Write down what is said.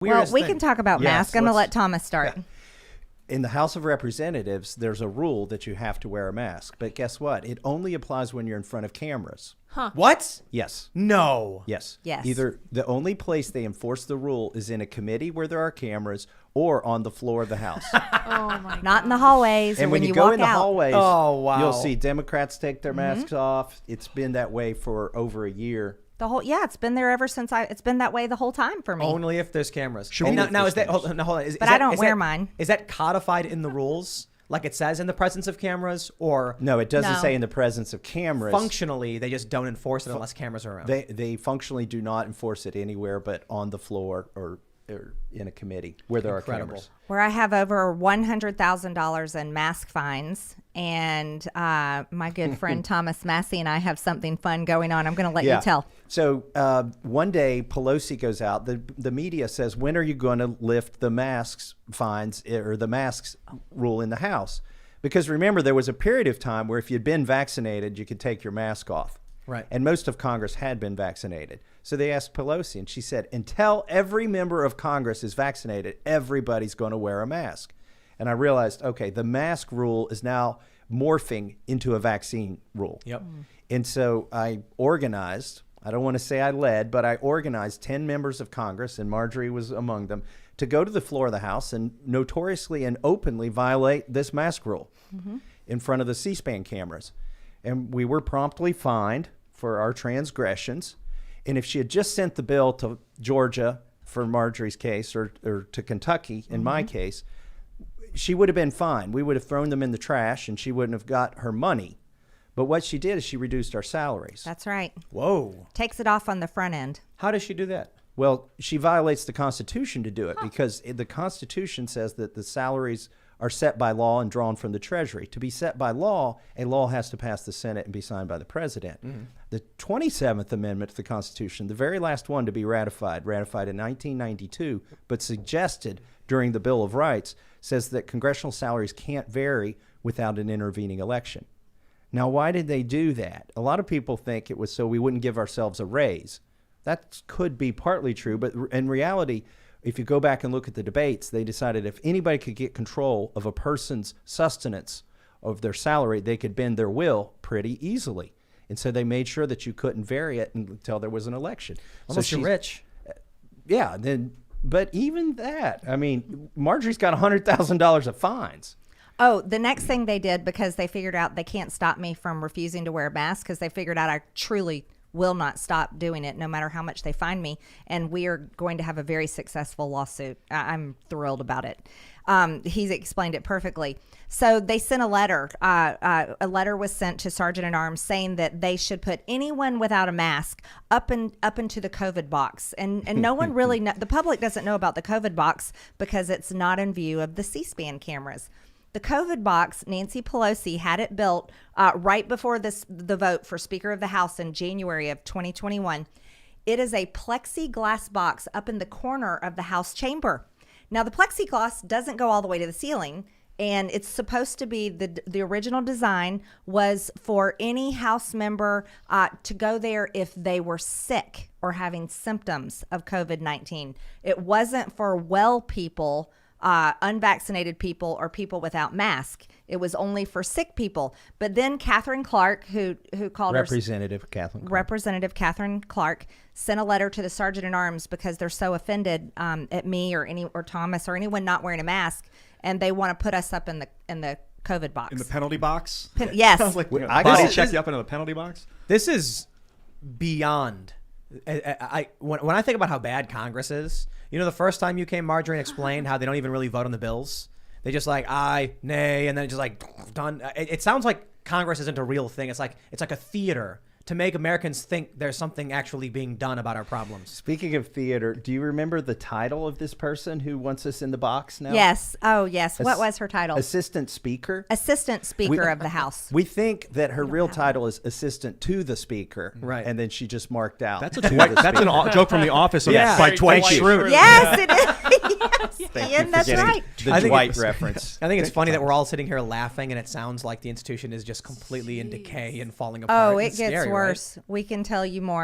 Well, we can talk about masks. I'm going to let Thomas start. Yeah. In the House of Representatives, there's a rule that you have to wear a mask. But guess what? It only applies when you're in front of cameras. Huh. What? Yes. No. Yes. Yes. Either the only place they enforce the rule is in a committee where there are cameras or on the floor of the House. Oh my! Not in the hallways. And or when you walk go in the out. hallways, Oh, wow. you'll see Democrats take their masks off. It's been that way for over a year. It's been there ever since it's been that way the whole time for me. Only if there's cameras. Only Now if is there's that? Hold on. But I don't wear mine. Is that codified in the rules, like it says in the presence of cameras, or No, it doesn't No. say in the presence of cameras. functionally they just don't enforce it unless cameras are around? They functionally do not enforce it anywhere but on the floor or in a committee where there are cameras. Where I have over $100,000 in mask fines, and my good friend Thomas Massey and I have something fun going on. I'm going to let you tell. So one day Pelosi goes out. The media says, when are you going to lift the masks fines or the masks rule in the House? Because remember, there was a period of time where if you'd been vaccinated, you could take your mask off. Right. And most of Congress had been vaccinated. So they asked Pelosi, and she said, until every member of Congress is vaccinated, everybody's going to wear a mask. And I realized, okay, the mask rule is now morphing into a vaccine rule. Yep. And so I organized, I don't want to say I led, but I organized 10 members of Congress, and Marjorie was among them, to go to the floor of the House and notoriously and openly violate this mask rule in front of the C-SPAN cameras. And we were promptly fined for our transgressions. And if she had just sent the bill to Georgia for Marjorie's case or to Kentucky in my case, she would have been fine. We would have thrown them in the trash and she wouldn't have got her money. But what she did is she reduced our salaries. That's right. Whoa. Takes it off on the front end. How does she do that? Well, she violates the Constitution to do it because the Constitution says that the salaries are set by law and drawn from the Treasury. To be set by law, a law has to pass the Senate and be signed by the President. The 27th Amendment to the Constitution, the very last one to be ratified in 1992, but suggested during the Bill of Rights, says that congressional salaries can't vary without an intervening election. Now, why did they do that? A lot of people think it was so we wouldn't give ourselves a raise. That could be partly true, but in reality, if you go back and look at the debates, they decided if anybody could get control of a person's sustenance of their salary, they could bend their will pretty easily. And so they made sure that you couldn't vary it until there was an election. Unless you're rich. Yeah. But even that, I mean, Marjorie's got $100,000 of fines. Oh, the next thing they did, because they figured out they can't stop me from refusing to wear a mask, because they figured out I truly will not stop doing it no matter how much they fine me, and we are going to have a very successful lawsuit. I'm thrilled about it. He's explained it perfectly. So they sent a letter. A letter was sent to Sergeant at Arms saying that they should put anyone without a mask up into the COVID box, and no one really the public doesn't know about the COVID box because it's not in view of the C-SPAN cameras. The COVID box, Nancy Pelosi had it built right before the vote for Speaker of the House in January of 2021. It is a plexiglass box up in the corner of the House chamber. Now, the plexiglass doesn't go all the way to the ceiling, and it's supposed to be the original design was for any House member to go there if they were sick or having symptoms of COVID-19. It wasn't for well people, unvaccinated people, or people without mask. It was only for sick people. But then Catherine Clark, who called Representative Catherine Clark sent a letter to the Sergeant at Arms because they're so offended at me or Thomas or anyone not wearing a mask, and they want to put us up in the COVID box. In the penalty box? Yes. Like, I body got- check you up into the penalty box? This is beyond. When I think about how bad Congress is, the first time you came, Marjorie, and explained how they don't even really vote on the bills. They just like aye, nay, and then just like done. It sounds like Congress isn't a real thing. It's like a theater to make Americans think there's something actually being done about our problems. Speaking of theater, do you remember the title of this person who wants us in the box now? Yes. Oh, yes. What was her title? Assistant Speaker. Assistant Speaker of the House. We think that her real title is Assistant to the Speaker. Right. And then she just marked out. That's a joke from The Office by Very Dwight Dwight Schrute. Yes, it is. Yes, Thank Ian, you for that's getting right. the I think Dwight it's- reference. I think it's funny that we're all sitting here laughing, and it sounds like the institution is just completely in decay and falling apart. Oh, it It's gets scary, right? worse. We can tell you more.